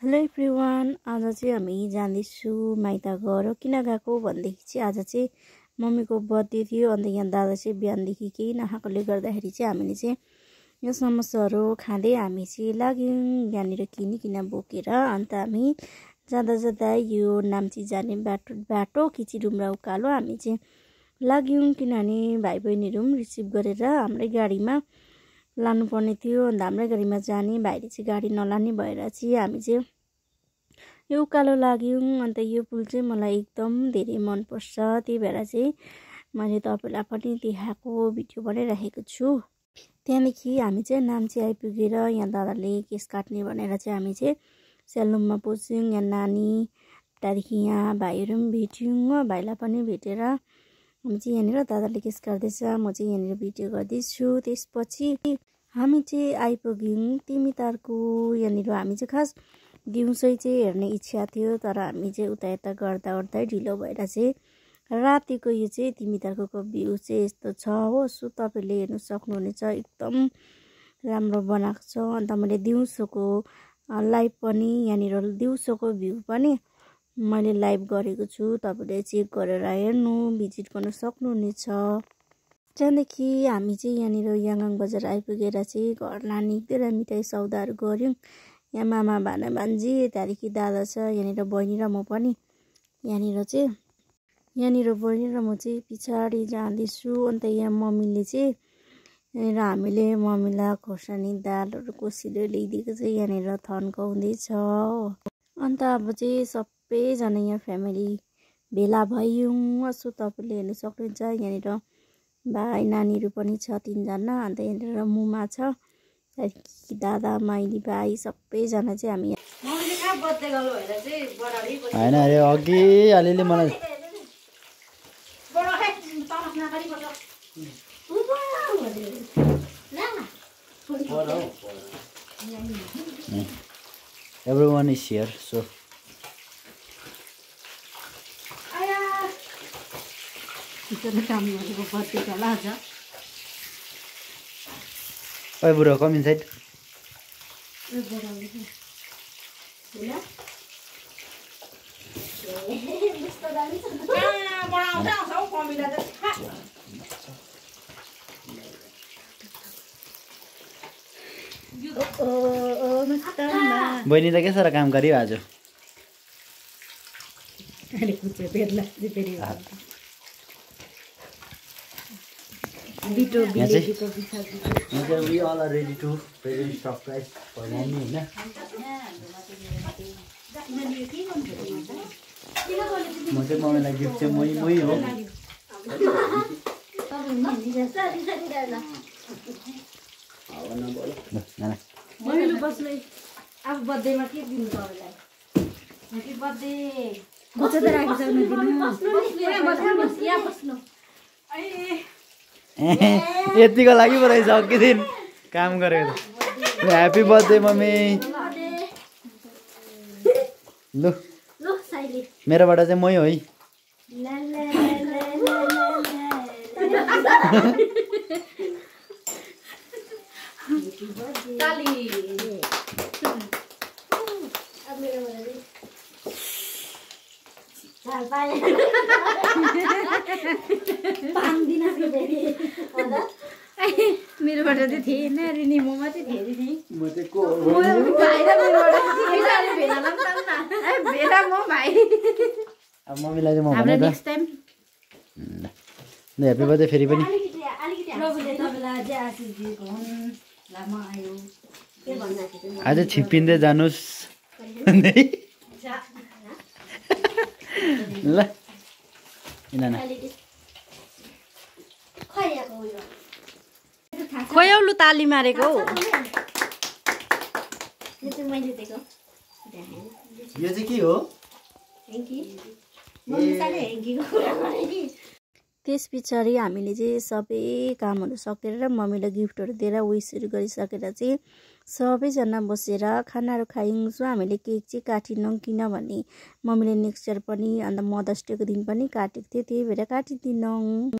Hello everyone, आज चाहिँ हामी जाँदैछु माइत घर। किन गएको भनेदेखि चाहिँ आज चाहिँ मम्मीको बर्थडे थियो। अन्त यहाँ दादा चाहिँ बिहानदेखि केही नखाएकोले गर्दाखेरि चाहिँ हामीले चाहिँ यो समोसाहरू खाँदै हामी चाहिँ लाग्यौँ यहाँनिर किनिकन बोकेर। अन्त हामी जाँदा जाँदा यो नाम्ची जाने बाटो किचिडुम्रा उकालो हामी चाहिँ लाग्यौँ, किनभने भाइ बहिनीहरू पनि रिसिभ गरेर हाम्रै गाडीमा लानुपर्ने थियो। अन्त हाम्रै गाडीमा जाने, भाइले चाहिँ गाडी नलाने भएर चाहिँ हामी चाहिँ यो उकालो लाग्यौँ। अन्त यो पुल चाहिँ मलाई एकदम धेरै मनपर्छ, त्यही भएर चाहिँ मैले तपाईँलाई पनि देखाएको भिडियो बनाइराखेको छु। त्यहाँदेखि हामी चाहिँ नाम्ची आइपुगेर यहाँ दादाले केस काट्ने भनेर चाहिँ हामी चाहिँ सेलुनमा पस्यौँ। यहाँ नानी, त्यहाँदेखि यहाँ भाइहरू पनि भेट्यौँ हो, भाइलाई पनि भेटेर हामी चाहिँ यहाँनिर दादाले केस काट्दैछ, म चाहिँ यहाँनिर भिडियो गर्दैछु। त्यसपछि हामी चाहिँ आइपुग्यौँ तिमीतारको। यहाँनिर हामी चाहिँ खास दिउँसै चाहिँ हेर्ने इच्छा थियो, तर हामी चाहिँ उता यता गर्दा ओर्दै ढिलो भएर चाहिँ रातिको यो चाहिँ तिमीतारको भ्यू चाहिँ यस्तो छ हो। सो तपाईँले हेर्नु सक्नुहुनेछ, एकदम राम्रो बनाएको छ। अन्त मैले दिउँसोको लाइभ पनि यहाँनिर दिउँसोको भ्यू पनि मैले लाइभ गरेको छु, तपाईँले चेक गरेर हेर्नु, भिजिट गर्न सक्नुहुनेछ। त्यहाँदेखि हामी चाहिँ यहाँनिर याङगाङ बजार आइपुगेर चाहिँ घर लाने धेरै मिठाई सौदाहरू गऱ्यौँ। यहाँ मामा भाना भान्जी, त्यहाँदेखि दादा छ, यहाँनिर बहिनी र म पनि यहाँनिर बहिनी र म चाहिँ पछाडि जाँदैछु। अन्त यहाँ मम्मीले चाहिँ यहाँनिर हामीले मम्मीलाई खोर्सानी दालहरू कोसेर ल्याइदिएको चाहिँ यहाँनिर थन्काउँदैछ। अन्त अब चाहिँ सबैजना यहाँ फ्यामिली भेला भयौँ। सो तपाईँले हेर्नु सक्नुहुन्छ, यहाँनिर भाइ नानीहरू पनि छ 3 जना। अन्त यहाँनिर मुमा छ, त्यहाँदेखि दादा माइली भाइ सबैजना चाहिँ हामी होइन अरे अघि अलिअलि मलाई everyone is here, so Oi bro, come inside. बहिनी त के साह्रो काम गर्यो आज। We all are ready to present surprise for mommy, होइन? म चाहिँ मम्मीलाई गिफ्ट चाहिँ मै हो। अब बर्थडेमा के दिनु तपाईँलाई? Happy birthday. यतिको लागि पो रहेछ अघि दिन काम गरेको। Happy birthday mummy. लु मेरोबाट चाहिँ मै हो है। मेरोबाट चाहिँ थिएन रिनी, म मात्रै थिएँ नि। म चाहिँ को भेला म भाइ। अब मम्मीलाई चाहिँ म भने त नेक्स्ट टाइम ह्यापी बर्थडे फेरि पनि। आज छिप्पिँदै जानुहोस् ल। खोयाउलु ताली मारेको हौ। यो चाहिँ के हो? त्यस पछाडि हामीले चाहिँ सबै कामहरू सकेर मम्मीलाई गिफ्टहरू दिएर विसहरू गरिसकेर चाहिँ सबैजना बसेर खानाहरू खायौँ। सो हामीले केक चाहिँ काटिनौँ, किनभने मम्मीले नेक्स्ट इयर पनि अन्त मदर्स डेको दिन पनि काटेको थियो, त्यही भएर काटिदिनौँ।